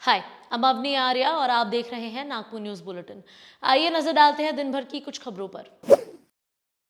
हाय, I'm Avani Arya और आप देख रहे हैं नागपुर न्यूज बुलेटिन। आइए नजर डालते हैं दिन भर की कुछ खबरों पर।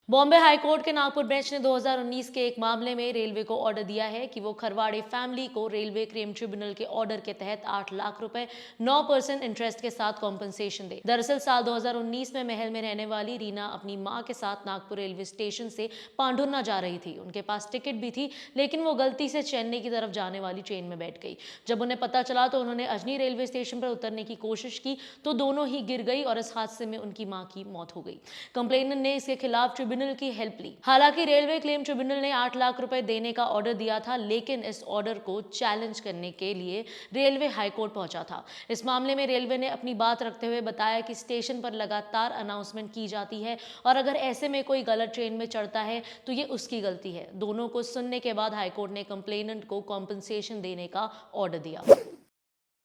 बॉम्बे हाईकोर्ट के नागपुर बेंच ने 2019 के एक मामले में रेलवे को ऑर्डर दिया है कि वो खरवाड़े फैमिली को रेलवे क्लेम ट्रिब्यूनल के ऑर्डर के तहत 8 लाख रुपए 9% इंटरेस्ट के साथ कॉम्पनसेशन दे। दरअसल साल 2019 में महल में रहने वाली रीना अपनी मां के साथ नागपुर रेलवे स्टेशन से पांढुर्ना जा रही थी। उनके पास टिकट भी थी, लेकिन वो गलती से चेन्नई की तरफ जाने वाली ट्रेन में बैठ गई। जब उन्हें पता चला तो उन्होंने अजनी रेलवे स्टेशन पर उतरने की कोशिश की तो दोनों ही गिर गई और इस हादसे में उनकी मां की मौत हो गई। कंप्लेनेंट ने इसके खिलाफ ट्रिब्यूनल की हेल्प ली। हालांकि रेलवे क्लेम ट्रिब्यूनल ने 8 लाख रुपए देने का ऑर्डर दिया था, लेकिन इस ऑर्डर को चैलेंज करने के लिए रेलवे हाईकोर्ट पहुंचा था। इस मामले में रेलवे ने अपनी बात रखते हुए बताया कि स्टेशन पर लगातार अनाउंसमेंट की जाती है और अगर ऐसे में कोई गलत ट्रेन में चढ़ता है तो ये उसकी गलती है। दोनों को सुनने के बाद हाईकोर्ट ने कंप्लेनेंट को कॉम्पनसेशन देने का ऑर्डर दिया।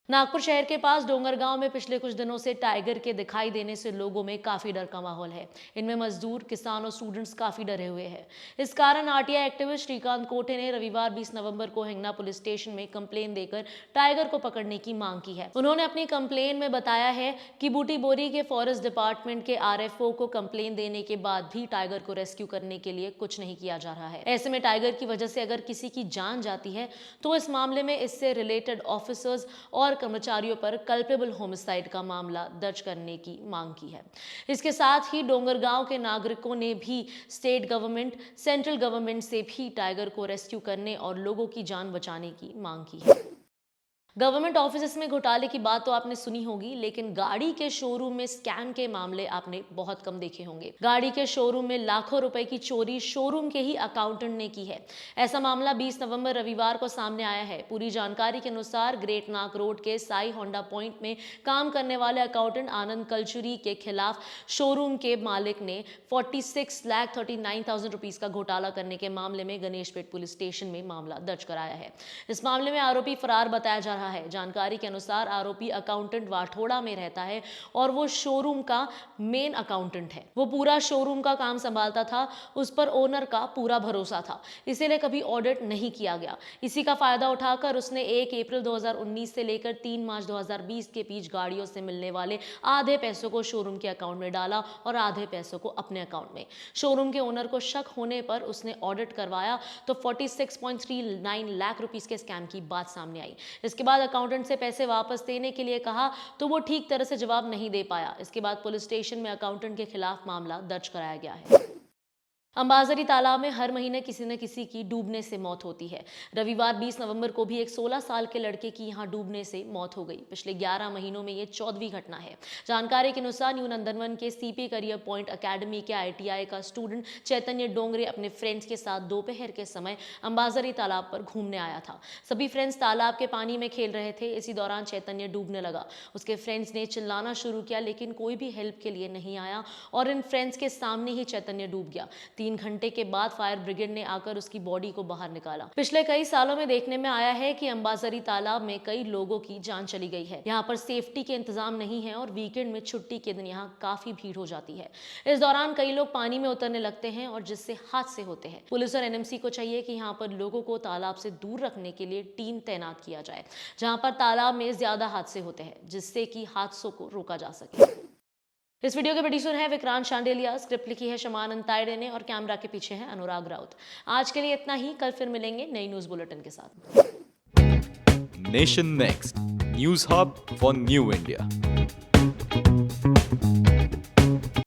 नागपुर शहर के पास डोंगरगांव में पिछले कुछ दिनों से टाइगर के दिखाई देने से लोगों में काफी डर का माहौल है। इनमें मजदूर, किसान और स्टूडेंट्स काफी डरे हुए हैं। इस कारण आरटीआई एक्टिविस्ट श्रीकांत कोटे ने रविवार 20 नवंबर को हिंगना पुलिस स्टेशन में कंप्लेन देकर टाइगर को पकड़ने की मांग की है। उन्होंने अपनी कंप्लेन में बताया है कि बूटी बोरी के फॉरेस्ट डिपार्टमेंट के आरएफओ को कंप्लेन देने के बाद भी टाइगर को रेस्क्यू करने के लिए कुछ नहीं किया जा रहा है। ऐसे में टाइगर की वजह से अगर किसी की जान जाती है तो इस मामले में इससे रिलेटेड ऑफिसर्स और कर्मचारियों पर कल्पेबल होमिसाइड का मामला दर्ज करने की मांग की है। इसके साथ ही डोंगरगांव के नागरिकों ने भी स्टेट गवर्नमेंट, सेंट्रल गवर्नमेंट से भी टाइगर को रेस्क्यू करने और लोगों की जान बचाने की मांग की है। गवर्नमेंट ऑफिस में घोटाले की बात तो आपने सुनी होगी, लेकिन गाड़ी के शोरूम में स्कैम के मामले आपने बहुत कम देखे होंगे। गाड़ी के शोरूम में लाखों रुपए की चोरी शोरूम के ही अकाउंटेंट ने की है। ऐसा मामला 20 नवंबर रविवार को सामने आया है। पूरी जानकारी के अनुसार ग्रेट नाक रोड के साई होंडा पॉइंट में काम करने वाले अकाउंटेंट आनंद कलचुरी के खिलाफ शोरूम के मालिक ने 46,39,000 रुपीज का घोटाला करने के मामले में गणेशपेट पुलिस स्टेशन में मामला दर्ज कराया है। इस मामले में आरोपी फरार बताया जा रहा है। जानकारी के अनुसार आरोपी अकाउंटेंट वाठोड़ा में रहता है और वो शोरूम का मेन अकाउंटेंट है। वो पूरा शोरूम का काम संभालता था। उस पर ओनर का पूरा भरोसा था, इसीलिए कभी ऑडिट नहीं किया गया। इसी का फायदा उठाकर उसने 1 अप्रैल 2019 से लेकर 3 मार्च 2020 के बीच गाड़ियों से मिलने वाले आधे पैसों को शोरूम के अकाउंट में डाला और आधे पैसों को अपने अकाउंट में। शोरूम के ओनर को शक होने पर उसने ऑडिट करवाया तो 46.39 लाख रुपीस के स्कैम की बात सामने आई। इसके बाद अकाउंटेंट से पैसे वापस देने के लिए कहा तो वो ठीक तरह से जवाब नहीं दे पाया। इसके बाद पुलिस स्टेशन में अकाउंटेंट के खिलाफ मामला दर्ज कराया गया है। अंबाजरी तालाब में हर महीने किसी न किसी की डूबने से मौत होती है। रविवार 20 नवंबर को भी एक 16 साल के लड़के की यहां डूबने से मौत हो गई। पिछले 11 महीनों में ये 14वीं घटना है। जानकारी के अनुसार न्यू नंदनवन के सीपी करियर पॉइंट एकेडमी के आईटीआई का स्टूडेंट चैतन्य डोंगरे अपने फ्रेंड्स के साथ दोपहर के समय अंबाजरी तालाब पर घूमने आया था। सभी फ्रेंड्स तालाब के पानी में खेल रहे थे। इसी दौरान चैतन्य डूबने लगा। उसके फ्रेंड्स ने चिल्लाना शुरू किया, लेकिन कोई भी हेल्प के लिए नहीं आया और इन फ्रेंड्स के सामने ही चैतन्य डूब गया। 3 घंटे के बाद फायर ब्रिगेड ने आकर उसकी बॉडी को बाहर निकाला। पिछले कई सालों में देखने में आया है कि अंबाजरी तालाब में कई लोगों की जान चली गई है। यहाँ पर सेफ्टी के इंतजाम नहीं है और वीकेंड में छुट्टी के दिन यहाँ काफी भीड़ हो जाती है। इस दौरान कई लोग पानी में उतरने लगते हैं और जिससे हादसे होते हैं। पुलिस और एनएमसी को चाहिए कि यहाँ पर लोगों को तालाब से दूर रखने के लिए टीम तैनात किया जाए, जहाँ पर तालाब में ज्यादा हादसे होते हैं, जिससे कि हादसों को रोका जा सके। इस वीडियो के प्रोड्यूसर हैं विक्रांत शांडेलिया, स्क्रिप्ट लिखी है शमान अंतायडे ने और कैमरा के पीछे है अनुराग राउत। आज के लिए इतना ही। कल फिर मिलेंगे नई न्यूज बुलेटिन के साथ। Nation next news hub for new India.